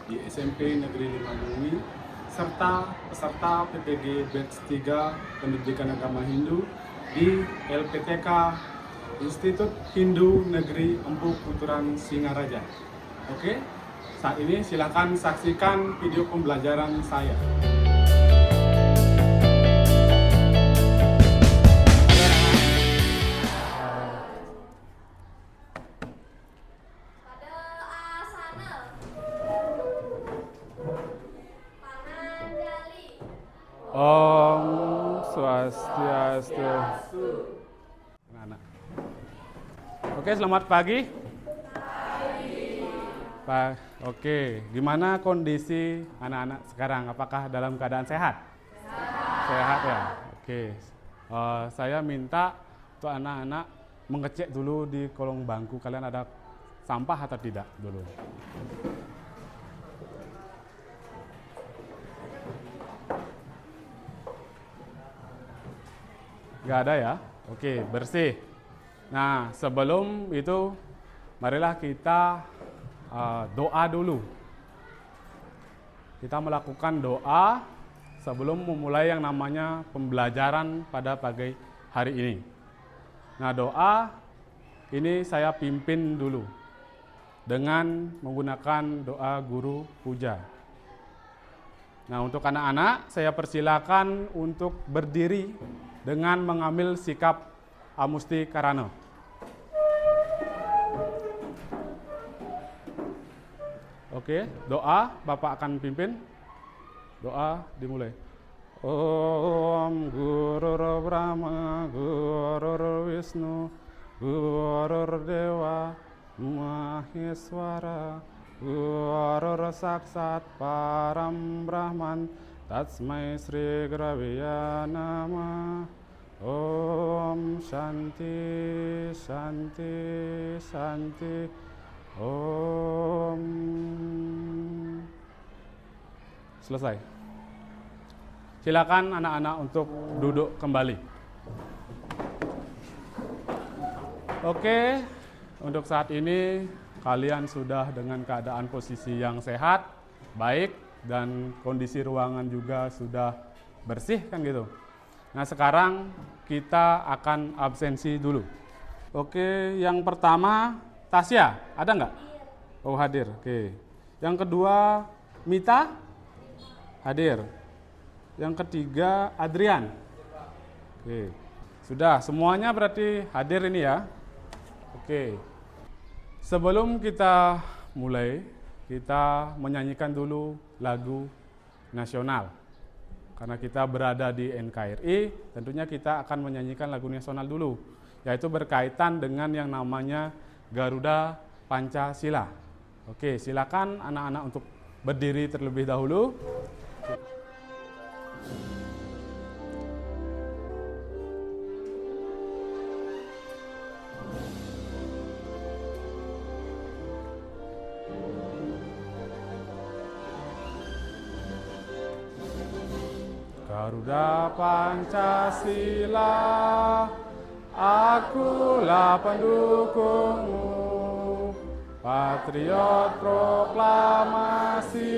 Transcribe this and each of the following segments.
di SMP Negeri 5 Bumi, serta peserta PPG Batch 3 Pendidikan Agama Hindu di LPTK Institut Hindu Negeri Empu Puturan Singaraja. Oke, saat ini silakan saksikan video pembelajaran saya. Pada asana Pananjali. Om Swastiastu. Anak-anak. Oke, selamat pagi. Oke, gimana kondisi anak-anak sekarang? Apakah dalam keadaan sehat? Sehat ya. Oke. Saya minta untuk anak-anak mengecek dulu di kolong bangku kalian ada sampah atau tidak dulu. Nggak ada ya? Oke, bersih. Nah, sebelum itu marilah kita doa dulu. Kita melakukan doa sebelum memulai yang namanya pembelajaran pada pagi hari ini. Nah, doa ini saya pimpin dulu dengan menggunakan doa guru puja. Nah, untuk anak-anak saya persilakan untuk berdiri dengan mengambil sikap Amusti Karana. Oke, doa Bapak akan pimpin. Doa dimulai. Om Guru Brahma, Guru Wisnu, Guru Dewa, Maheswara, Guru Saksat Param Brahman, Tatsmai Sri Gurave Namah. Om Shanti, Shanti, Shanti. Om. Selesai. Silakan anak-anak untuk duduk kembali. Oke, untuk saat ini kalian sudah dengan keadaan posisi yang sehat, baik, dan kondisi ruangan juga sudah bersih kan gitu. Nah, sekarang kita akan absensi dulu. Oke, yang pertama Tasya, ada nggak? Oh, hadir. Oke. Yang kedua Mita? Hadir. Yang ketiga Adrian. Oke. Sudah, semuanya berarti hadir ini ya. Oke. Sebelum kita mulai, kita menyanyikan dulu lagu nasional. Karena kita berada di NKRI, tentunya kita akan menyanyikan lagu nasional dulu, yaitu berkaitan dengan yang namanya Garuda Pancasila. Oke, silakan anak-anak untuk berdiri terlebih dahulu. Garuda Pancasila, akulah pendukungmu, patriot proklamasi,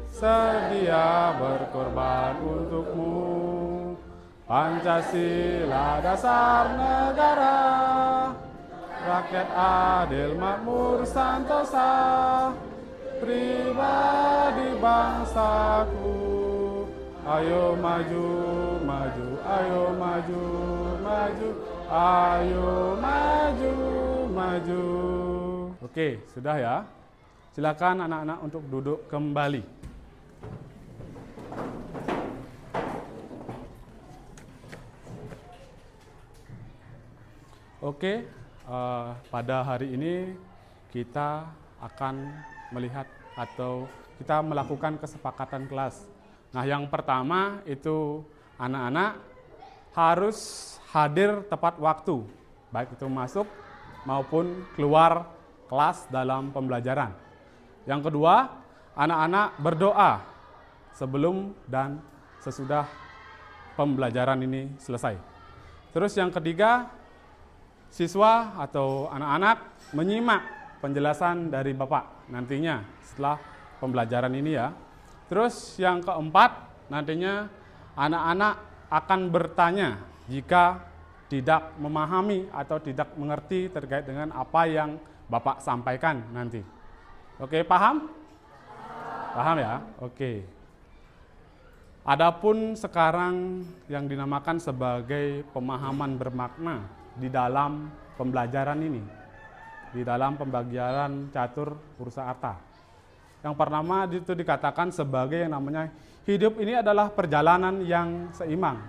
sedia berkorban untukmu. Pancasila dasar negara, rakyat adil makmur santosa, pribadi bangsaku. Ayo maju, maju, ayo maju, maju, ayo maju, maju. Oke, sudah ya. Silakan anak-anak untuk duduk kembali. Oke, pada hari ini kita akan melihat atau kita melakukan kesepakatan kelas. Nah, yang pertama itu anak-anak harus hadir tepat waktu, baik itu masuk maupun keluar kelas dalam pembelajaran. Yang kedua, anak-anak berdoa sebelum dan sesudah pembelajaran ini selesai. Terus yang ketiga, siswa atau anak-anak menyimak penjelasan dari Bapak nantinya setelah pembelajaran ini ya. Terus yang keempat, nantinya anak-anak akan bertanya jika tidak memahami atau tidak mengerti terkait dengan apa yang Bapak sampaikan nanti. Oke, paham? Paham ya? Oke. Adapun sekarang yang dinamakan sebagai pemahaman bermakna di dalam pembelajaran ini, di dalam pembelajaran catur Purusa Arta. Yang pertama itu dikatakan sebagai yang namanya hidup ini adalah perjalanan yang seimbang.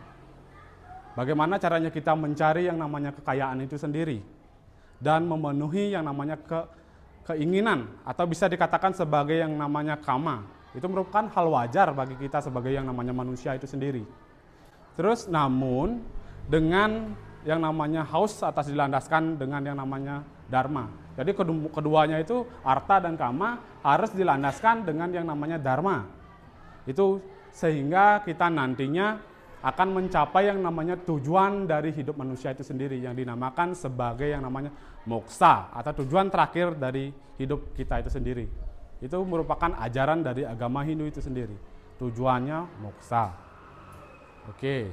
Bagaimana caranya kita mencari yang namanya kekayaan itu sendiri dan memenuhi yang namanya keinginan atau bisa dikatakan sebagai yang namanya kama. Itu merupakan hal wajar bagi kita sebagai yang namanya manusia itu sendiri. Terus namun dengan yang namanya haus atas dilandaskan dengan yang namanya dharma. Jadi keduanya itu arta dan kama harus dilandaskan dengan yang namanya dharma. Itu sehingga kita nantinya akan mencapai yang namanya tujuan dari hidup manusia itu sendiri yang dinamakan sebagai yang namanya moksa atau tujuan terakhir dari hidup kita itu sendiri. Itu merupakan ajaran dari agama Hindu itu sendiri. Tujuannya moksa. Oke.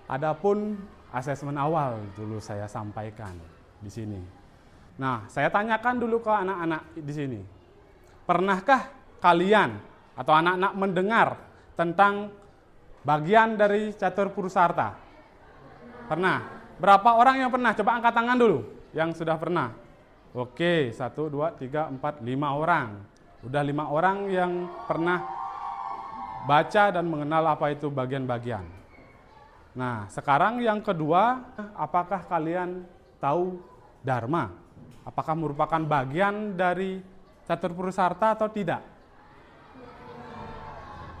Adapun asesmen awal dulu saya sampaikan di sini. Nah, saya tanyakan dulu ke anak-anak di sini. Pernahkah kalian atau anak-anak mendengar tentang bagian dari catur Purusa Arta? Pernah? Berapa orang yang pernah? Coba angkat tangan dulu yang sudah pernah. Oke, 1, 2, 3, 4, 5 orang. Udah 5 orang yang pernah baca dan mengenal apa itu bagian-bagian. Nah, sekarang yang kedua, apakah kalian tahu dharma? Apakah merupakan bagian dari catur Purusa Arta atau tidak?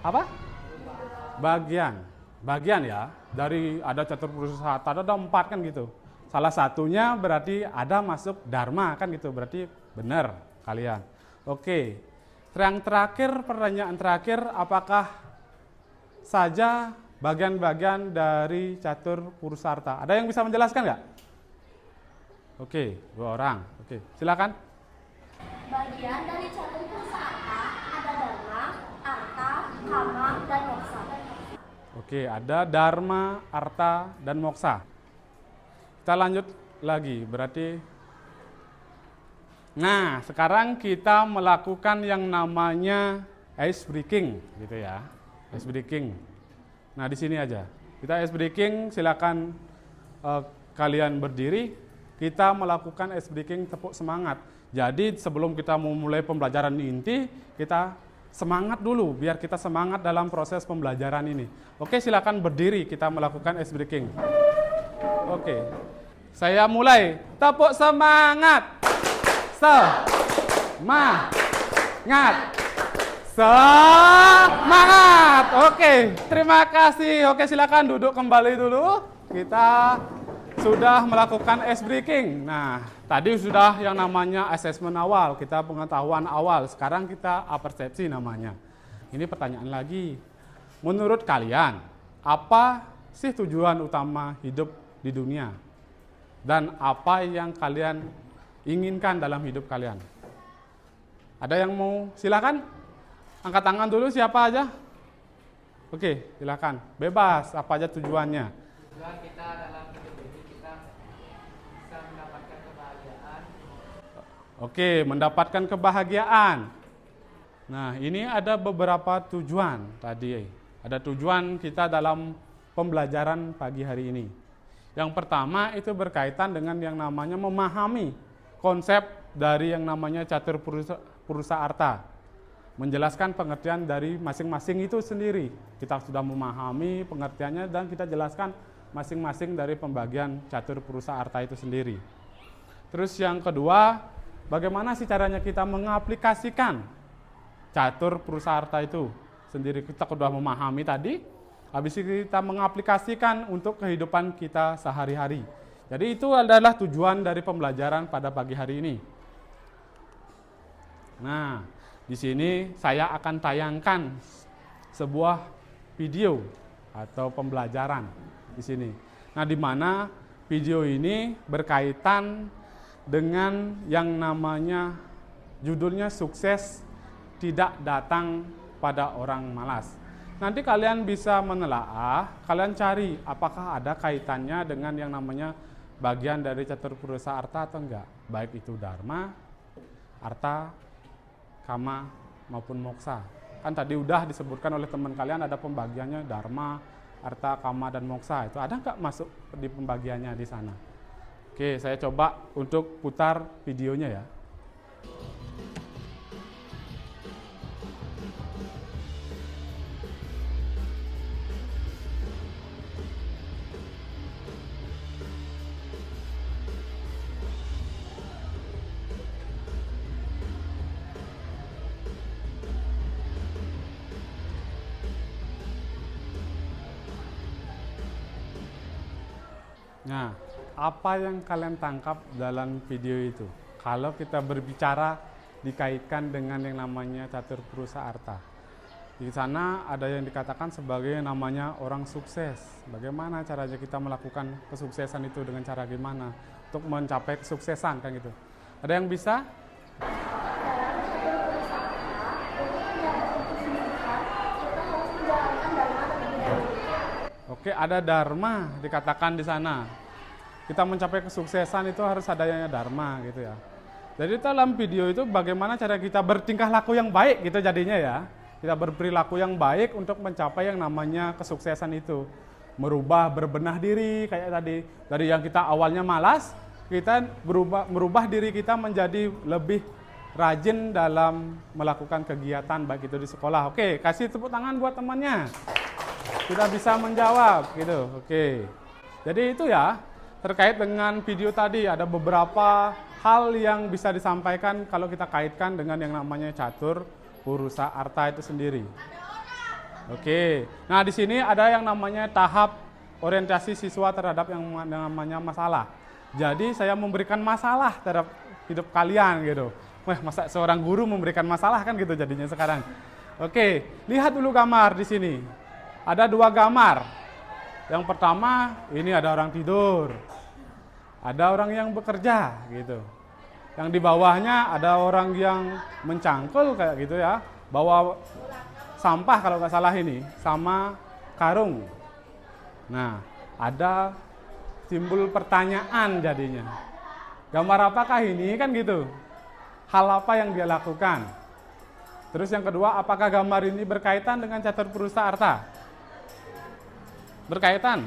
Apa? Bagian ya. Dari ada catur Purusa Arta ada 4 kan gitu. Salah satunya berarti ada masuk dharma kan gitu, berarti benar kalian. Oke, yang terakhir, pertanyaan terakhir, apakah saja bagian-bagian dari catur Purusa Arta? Ada yang bisa menjelaskan nggak? Oke, 2 orang. Oke, silakan. Bagian dari catur Purusa Arta ada dharma, arta, kama, dan moksa. Oke, ada dharma, arta, dan moksa. Kita lanjut lagi, berarti. Nah, sekarang kita melakukan yang namanya ice breaking, gitu ya. Ice breaking. Nah, di sini aja. Kita ice breaking, silakan kalian berdiri. Kita melakukan ice breaking tepuk semangat. Jadi sebelum kita memulai pembelajaran inti, kita semangat dulu, biar kita semangat dalam proses pembelajaran ini. Oke, silakan berdiri, kita melakukan ice breaking. Oke. Saya mulai, tepuk semangat, semangat. Oke, terima kasih. Oke, silakan duduk kembali dulu. Kita sudah melakukan ice breaking. Nah, tadi sudah yang namanya asesmen awal, kita pengetahuan awal. Sekarang kita apersepsi namanya. Ini pertanyaan lagi. Menurut kalian, apa sih tujuan utama hidup di dunia? Dan apa yang kalian inginkan dalam hidup kalian? Ada yang mau? Silakan. Angkat tangan dulu siapa aja. Oke, silakan. Bebas, apa aja tujuannya? Tujuan kita dalam hidup ini kita bisa mendapatkan kebahagiaan. Oke, mendapatkan kebahagiaan. Nah, ini ada beberapa tujuan tadi. Ada tujuan kita dalam pembelajaran pagi hari ini. Yang pertama itu berkaitan dengan yang namanya memahami konsep dari yang namanya catur Purusa Arta. Menjelaskan pengertian dari masing-masing itu sendiri. Kita sudah memahami pengertiannya dan kita jelaskan masing-masing dari pembagian catur Purusa Arta itu sendiri. Terus yang kedua, bagaimana sih caranya kita mengaplikasikan catur Purusa Arta itu sendiri. Kita sudah memahami tadi. Habis itu kita mengaplikasikan untuk kehidupan kita sehari-hari. Jadi itu adalah tujuan dari pembelajaran pada pagi hari ini. Nah, di sini saya akan tayangkan sebuah video atau pembelajaran di sini. Nah, di mana video ini berkaitan dengan yang namanya judulnya sukses tidak datang pada orang malas. Nanti kalian bisa menelaah, kalian cari apakah ada kaitannya dengan yang namanya bagian dari catur purusa arta atau enggak. Baik itu dharma, arta, kama, maupun moksa. Kan tadi udah disebutkan oleh teman kalian ada pembagiannya dharma, arta, kama, dan moksa. Itu ada nggak masuk di pembagiannya di sana? Oke, saya coba untuk putar videonya ya. Nah, apa yang kalian tangkap dalam video itu? Kalau kita berbicara dikaitkan dengan yang namanya catur purusa arta. Di sana ada yang dikatakan sebagai namanya orang sukses. Bagaimana caranya kita melakukan kesuksesan itu dengan cara gimana? Untuk mencapai kesuksesan kan gitu. Ada yang bisa? Dalam catur purusa arta, untuk mendapat kesuksesan, kita harus menjalankan dharma terlebih dahulu. Oke, ada dharma dikatakan di sana. Kita mencapai kesuksesan itu harus adanya dharma gitu ya. Jadi dalam video itu bagaimana cara kita bertingkah laku yang baik gitu jadinya ya. Kita berperilaku yang baik untuk mencapai yang namanya kesuksesan itu. Merubah, berbenah diri kayak tadi. Dari yang kita awalnya malas, kita merubah diri kita menjadi lebih rajin dalam melakukan kegiatan baik itu di sekolah. Oke, kasih tepuk tangan buat temannya. Sudah bisa menjawab gitu. Oke. Jadi itu ya. Terkait dengan video tadi ada beberapa hal yang bisa disampaikan kalau kita kaitkan dengan yang namanya catur purusa arta itu sendiri. Oke. Nah, di sini ada yang namanya tahap orientasi siswa terhadap yang namanya masalah. Jadi saya memberikan masalah terhadap hidup kalian gitu. Wah, masa seorang guru memberikan masalah kan gitu jadinya sekarang. Oke, lihat dulu gambar di sini. Ada dua gambar. Yang pertama, ini ada orang tidur. Ada orang yang bekerja gitu. Yang di bawahnya ada orang yang mencangkul kayak gitu ya. Bawa sampah kalau nggak salah ini, sama karung. Nah, ada timbul pertanyaan jadinya. Gambar apakah ini kan gitu? Hal apa yang dia lakukan? Terus yang kedua, apakah gambar ini berkaitan dengan catur purusa arta? Berkaitan?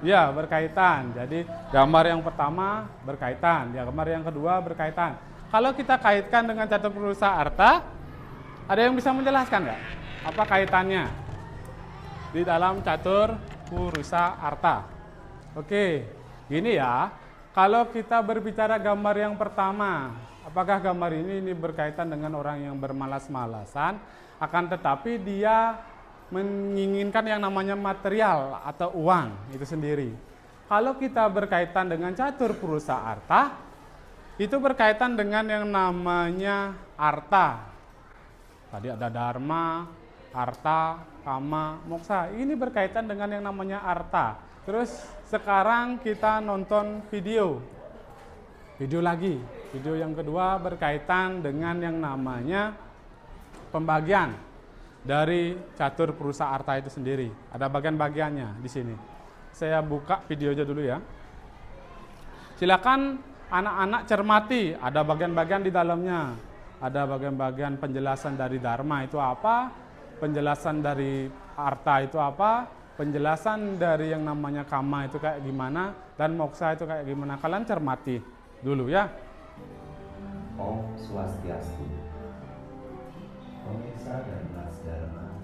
Ya, berkaitan. Jadi gambar yang pertama berkaitan, ya gambar yang kedua berkaitan. Kalau kita kaitkan dengan catur purusa arta, ada yang bisa menjelaskan nggak? Apa kaitannya di dalam catur purusa arta? Oke, gini ya. Kalau kita berbicara gambar yang pertama, apakah gambar ini berkaitan dengan orang yang bermalas-malasan? Akan tetapi dia menginginkan yang namanya material atau uang itu sendiri. Kalau kita berkaitan dengan catur purusa arta, itu berkaitan dengan yang namanya arta. Tadi ada dharma, arta, kama, moksa. Ini berkaitan dengan yang namanya arta. Terus sekarang kita nonton video. Video lagi. Video yang kedua berkaitan dengan yang namanya pembagian dari catur purusa arta itu sendiri. Ada bagian-bagiannya di sini. Saya buka videonya dulu ya. Silakan anak-anak cermati, ada bagian-bagian di dalamnya. Ada bagian-bagian penjelasan dari dharma itu apa, penjelasan dari arta itu apa, penjelasan dari yang namanya kama itu kayak gimana, dan moksa itu kayak gimana. Kalian cermati dulu ya. Om Swastiastu. Pemirsa dan Mas Dharma,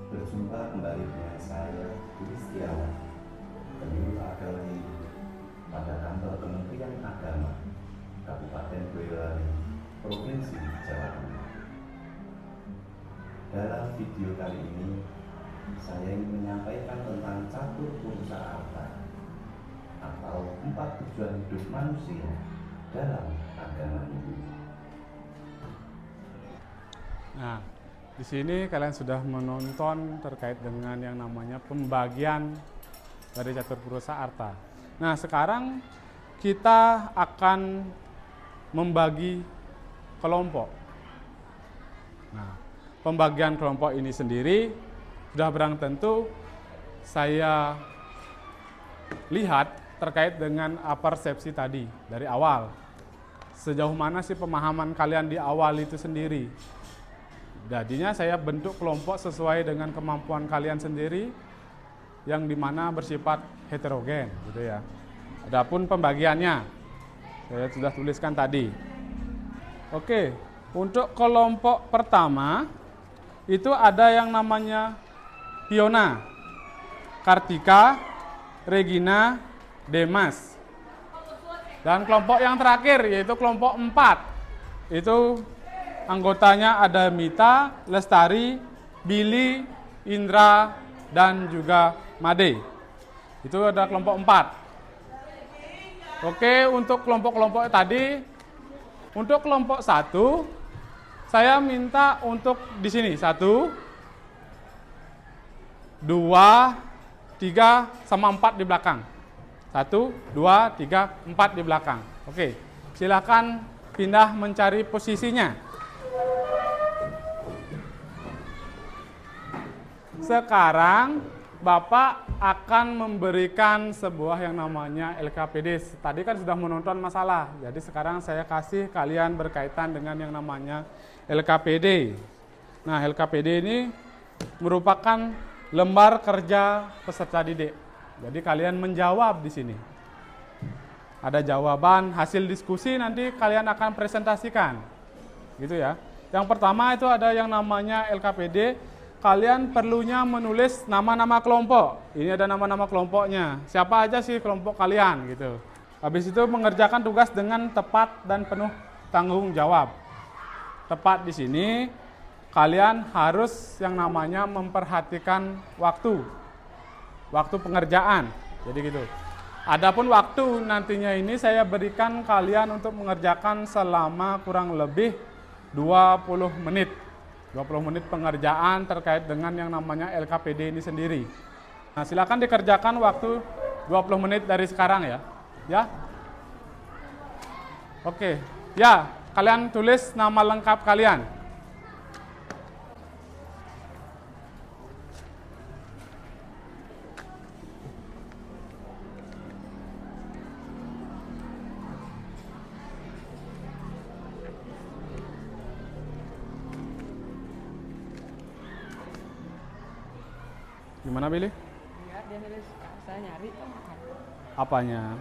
berjumpa kembali dengan saya, Budi Setiawan, penyuluh agama Hindu pada kantor Kementerian Agama, Kabupaten Boyolali, Provinsi Jawa Tengah. Dalam video kali ini, saya ingin menyampaikan tentang catur purusa arta atau 4 tujuan hidup manusia dalam agama Hindu. Nah, di sini kalian sudah menonton terkait dengan yang namanya pembagian dari catur purusa arta. Nah, sekarang kita akan membagi kelompok. Nah, pembagian kelompok ini sendiri sudah barang tentu saya lihat terkait dengan persepsi tadi dari awal. Sejauh mana sih pemahaman kalian di awal itu sendiri. Jadinya saya bentuk kelompok sesuai dengan kemampuan kalian sendiri yang dimana bersifat heterogen gitu ya. Adapun pembagiannya saya sudah tuliskan tadi. Oke, untuk kelompok pertama itu ada yang namanya Fiona, Kartika, Regina, Demas. Dan kelompok yang terakhir yaitu kelompok 4. Itu anggotanya ada Mita, Lestari, Billy, Indra, dan juga Made. Itu ada kelompok 4. Oke, untuk kelompok-kelompok tadi, untuk kelompok 1, saya minta untuk di sini 1, 2, 3, sama 4 di belakang. 1, 2, 3, 4 di belakang. Oke, silakan pindah mencari posisinya. Sekarang Bapak akan memberikan sebuah yang namanya LKPD. Tadi kan sudah menonton masalah, jadi sekarang saya kasih kalian berkaitan dengan yang namanya LKPD. Nah, LKPD ini merupakan lembar kerja peserta didik. Jadi kalian menjawab di sini. Ada jawaban, hasil diskusi nanti kalian akan presentasikan. Gitu ya. Yang pertama itu ada yang namanya LKPD. Kalian perlunya menulis nama-nama kelompok. Ini ada nama-nama kelompoknya. Siapa aja sih kelompok kalian gitu. Habis itu mengerjakan tugas dengan tepat dan penuh tanggung jawab. Tepat di sini kalian harus yang namanya memperhatikan waktu pengerjaan. Jadi gitu. Adapun waktu nantinya ini saya berikan kalian untuk mengerjakan selama kurang lebih 20 menit. 20 menit pengerjaan terkait dengan yang namanya LKPD ini sendiri. Nah, silakan dikerjakan waktu 20 menit dari sekarang ya. Ya. Oke. Ya, kalian tulis nama lengkap kalian. Gimana, Billy? Enggak, dia nulis saya nyari Apanya?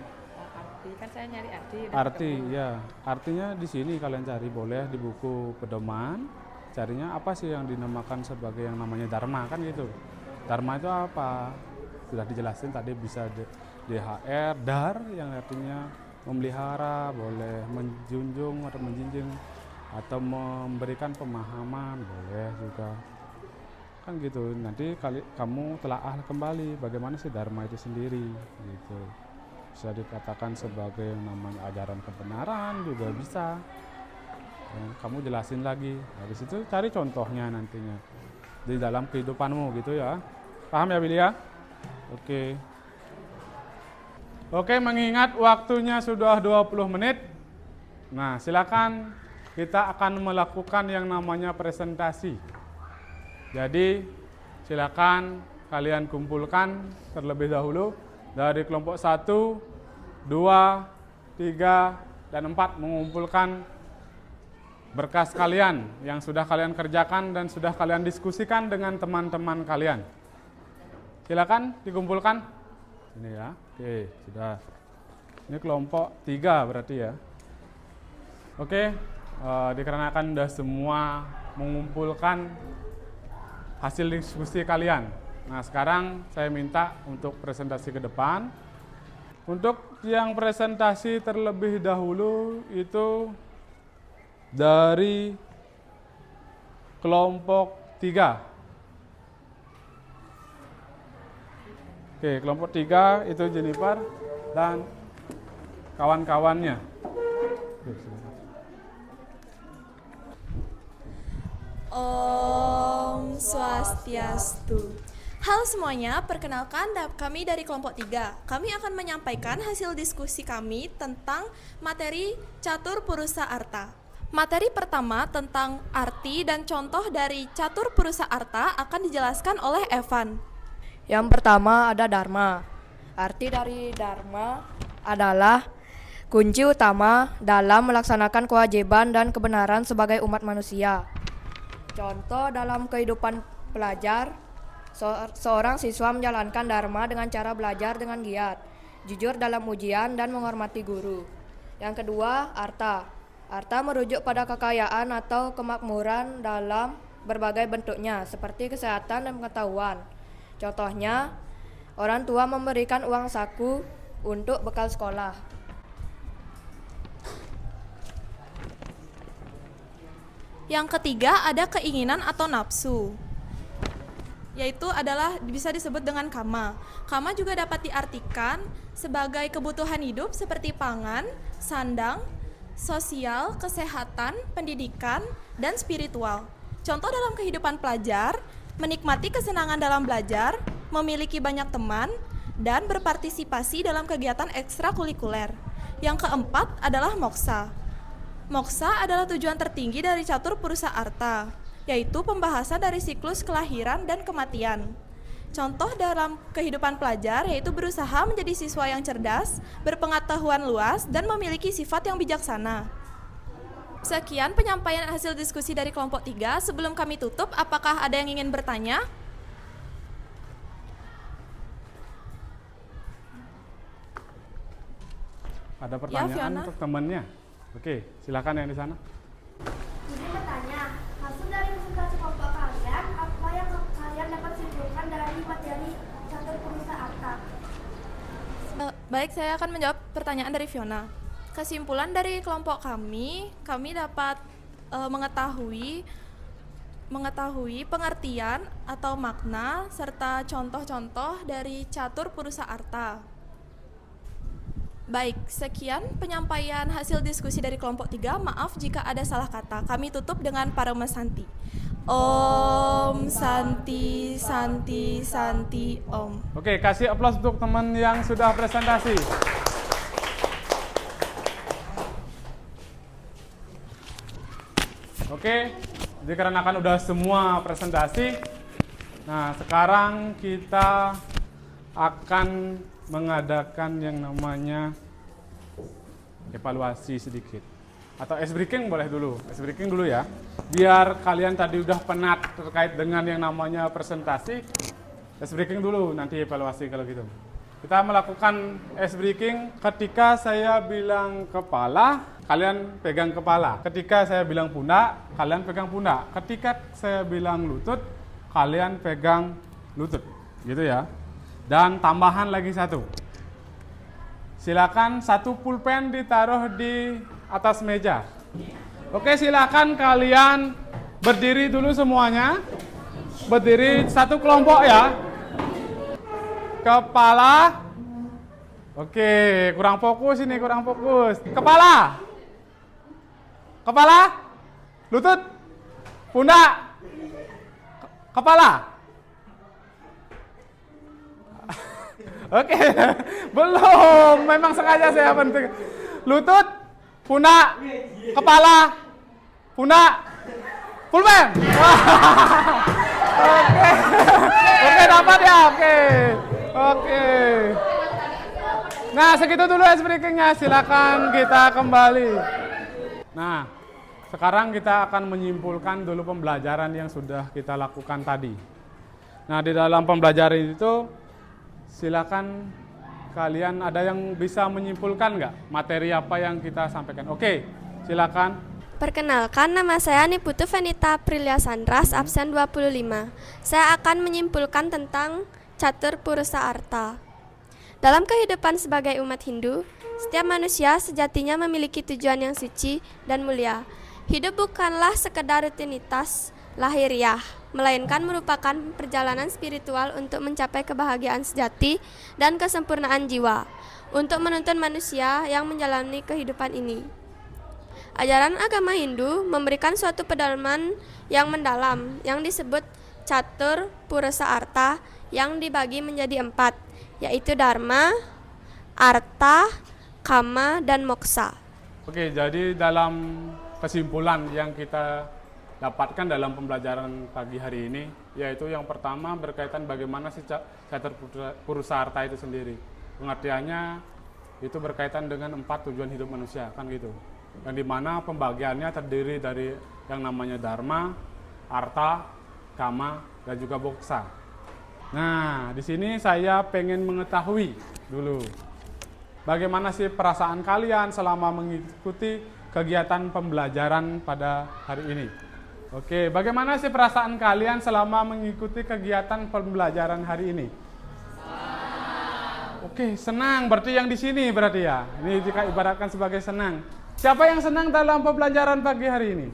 arti, kan saya nyari arti. Arti, ya. Artinya di sini kalian cari, boleh di buku pedoman. Carinya apa sih yang dinamakan sebagai yang namanya dharma, kan gitu. Dharma itu apa? Sudah dijelasin tadi, bisa DHR, dar yang artinya memelihara, boleh menjunjung atau menjunjung, atau memberikan pemahaman, boleh juga. Kan gitu, nanti kamu telaah kembali bagaimana sih dharma itu sendiri gitu. Bisa dikatakan sebagai yang namanya ajaran kebenaran juga bisa. Dan kamu jelasin lagi, habis itu cari contohnya nantinya di dalam kehidupanmu gitu ya. Paham ya, Billy ya? Oke, mengingat waktunya sudah 20 menit. Nah, silakan kita akan melakukan yang namanya presentasi. Jadi silakan kalian kumpulkan terlebih dahulu dari kelompok 1, 2, 3, dan 4 mengumpulkan berkas kalian yang sudah kalian kerjakan dan sudah kalian diskusikan dengan teman-teman kalian. Silakan dikumpulkan. Ini ya. Oke, sudah. Ini kelompok 3 berarti ya. Oke, dikarenakan sudah semua mengumpulkan hasil diskusi kalian. Nah, sekarang saya minta untuk presentasi ke depan. Untuk yang presentasi terlebih dahulu itu dari kelompok 3. Oke, kelompok 3 itu Jennifer dan kawan-kawannya. Om Swastiastu. Halo semuanya, perkenalkan kami dari kelompok 3. Kami akan menyampaikan hasil diskusi kami tentang materi Catur Purusa Arta. Materi pertama tentang arti dan contoh dari catur purusa arta akan dijelaskan oleh Evan. Yang pertama ada dharma. Arti dari dharma adalah kunci utama dalam melaksanakan kewajiban dan kebenaran sebagai umat manusia. Contoh dalam kehidupan pelajar, seorang siswa menjalankan dharma dengan cara belajar dengan giat, jujur dalam ujian dan menghormati guru. Yang kedua, arta. Arta merujuk pada kekayaan atau kemakmuran dalam berbagai bentuknya, seperti kesehatan dan pengetahuan. Contohnya, orang tua memberikan uang saku untuk bekal sekolah. Yang ketiga ada keinginan atau nafsu, yaitu adalah bisa disebut dengan kama. Kama juga dapat diartikan sebagai kebutuhan hidup seperti pangan, sandang, sosial, kesehatan, pendidikan, dan spiritual. Contoh dalam kehidupan pelajar, menikmati kesenangan dalam belajar, memiliki banyak teman, dan berpartisipasi dalam kegiatan ekstrakurikuler. Yang keempat adalah moksa. Moksa adalah tujuan tertinggi dari catur purusa arta, yaitu pembahasan dari siklus kelahiran dan kematian. Contoh dalam kehidupan pelajar yaitu berusaha menjadi siswa yang cerdas, berpengetahuan luas, dan memiliki sifat yang bijaksana. Sekian penyampaian hasil diskusi dari kelompok 3. Sebelum kami tutup, apakah ada yang ingin bertanya? Ada pertanyaan Fiona. untuk temannya? Oke, silakan yang di sana. Jadi bertanya, hasil dari presentasi kelompok kalian, apa yang kalian dapat simpulkan dari materi catur purusa arta? Baik, saya akan menjawab pertanyaan dari Fiona. Kesimpulan dari kelompok kami dapat mengetahui pengertian atau makna serta contoh-contoh dari catur purusa arta. Baik, sekian penyampaian hasil diskusi dari kelompok 3. Maaf jika ada salah kata. Kami tutup dengan Parama Santi. Om Santi Santi Santi Om. Oke, kasih aplaus untuk teman yang sudah presentasi. Oke, dikarenakan udah semua presentasi, nah sekarang kita akan mengadakan yang namanya evaluasi sedikit. Atau ice breaking boleh dulu, ice breaking dulu ya. Biar kalian tadi udah penat terkait dengan yang namanya presentasi, ice breaking dulu, nanti evaluasi kalau gitu. Kita melakukan ice breaking ketika saya bilang kepala, kalian pegang kepala. Ketika saya bilang pundak, kalian pegang pundak. Ketika saya bilang lutut, kalian pegang lutut. Gitu ya. Dan tambahan lagi satu. Silakan satu pulpen ditaruh di atas meja. Oke, silakan kalian berdiri dulu semuanya. Berdiri satu kelompok ya. Kepala. Oke, kurang fokus ini, kurang fokus. Kepala. Kepala. Lutut. Pundak. Kepala. Oke, belum. Memang sengaja saya penting. Lutut, pundak, kepala, pundak, pulpen. Oke, oke dapat ya. Oke. Nah, segitu dulu ice breaking-nya. Silakan kita kembali. Nah, sekarang kita akan menyimpulkan dulu pembelajaran yang sudah kita lakukan tadi. Nah, di dalam pembelajaran itu silakan kalian ada yang bisa menyimpulkan nggak materi apa yang kita sampaikan? Oke, silakan. Perkenalkan, nama saya Niputu Venita Aprilia Sandras, absen 25. Saya akan menyimpulkan tentang catur purusa arta. Dalam kehidupan sebagai umat Hindu, setiap manusia sejatinya memiliki tujuan yang suci dan mulia. Hidup bukanlah sekedar rutinitas lahiriah, melainkan merupakan perjalanan spiritual untuk mencapai kebahagiaan sejati dan kesempurnaan jiwa, untuk menuntun manusia yang menjalani kehidupan ini. Ajaran agama Hindu memberikan suatu pedalaman yang mendalam yang disebut catur purusa arta yang dibagi menjadi 4, yaitu dharma, arta, kama, dan moksa. Oke, jadi dalam kesimpulan yang kita dapatkan dalam pembelajaran pagi hari ini, yaitu yang pertama berkaitan bagaimana sih catur purusa harta itu sendiri. Pengertiannya itu berkaitan dengan 4 tujuan hidup manusia, kan gitu. Yang dimana pembagiannya terdiri dari yang namanya dharma, arta, kama, dan juga moksa. Nah, di sini saya pengen mengetahui dulu bagaimana sih perasaan kalian selama mengikuti kegiatan pembelajaran pada hari ini. Oke, bagaimana sih perasaan kalian selama mengikuti kegiatan pembelajaran hari ini? Oke, senang. Berarti yang di sini berarti ya. Ini jika ibaratkan sebagai senang. Siapa yang senang dalam pembelajaran pagi hari ini?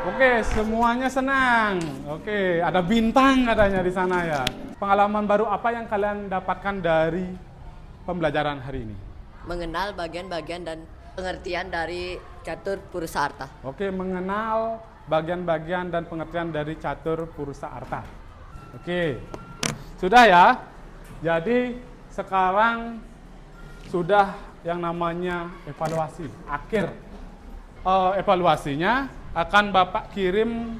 Oke, semuanya senang. Oke, ada bintang katanya di sana ya. Pengalaman baru apa yang kalian dapatkan dari pembelajaran hari ini? Mengenal bagian-bagian dan pengertian dari catur purusa arta. Oke, mengenal bagian-bagian dan pengertian dari catur purusa arta. Oke, sudah ya. Jadi sekarang sudah yang namanya evaluasi. Akhir evaluasinya akan Bapak kirim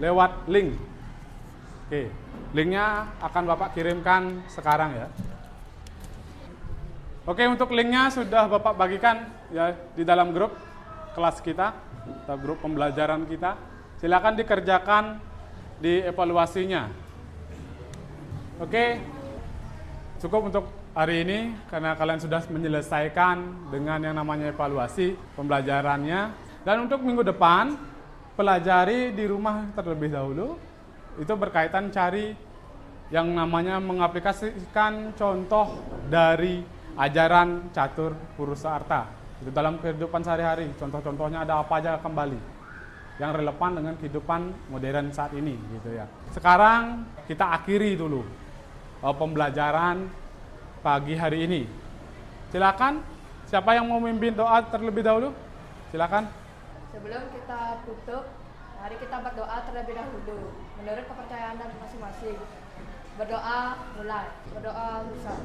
lewat link. Oke, linknya akan Bapak kirimkan sekarang ya. Oke, untuk linknya sudah Bapak bagikan ya di dalam grup kelas kita, atau grup pembelajaran kita. Silakan dikerjakan di evaluasinya. Oke, cukup untuk hari ini karena kalian sudah menyelesaikan dengan yang namanya evaluasi pembelajarannya. Dan untuk minggu depan, pelajari di rumah terlebih dahulu. Itu berkaitan cari yang namanya mengaplikasikan contoh dari ajaran catur purusa arta itu dalam kehidupan sehari-hari. Contoh-contohnya ada apa aja kembali yang relevan dengan kehidupan modern saat ini gitu ya. Sekarang kita akhiri dulu pembelajaran pagi hari ini. Silakan, siapa yang mau memimpin doa terlebih dahulu? Silakan. Sebelum kita tutup, mari kita berdoa terlebih dahulu menurut kepercayaan dan masing-masing. Berdoa mulai. Berdoa Lusa.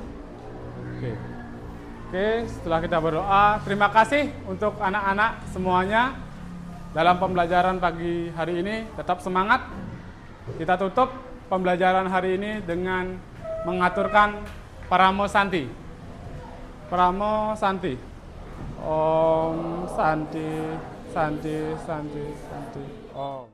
Oke, setelah kita berdoa, terima kasih untuk anak-anak semuanya dalam pembelajaran pagi hari ini. Tetap semangat. Kita tutup pembelajaran hari ini dengan mengaturkan Paramo Santi. Paramo Santi. Om Santi, Santi, Santi, Santi. Om.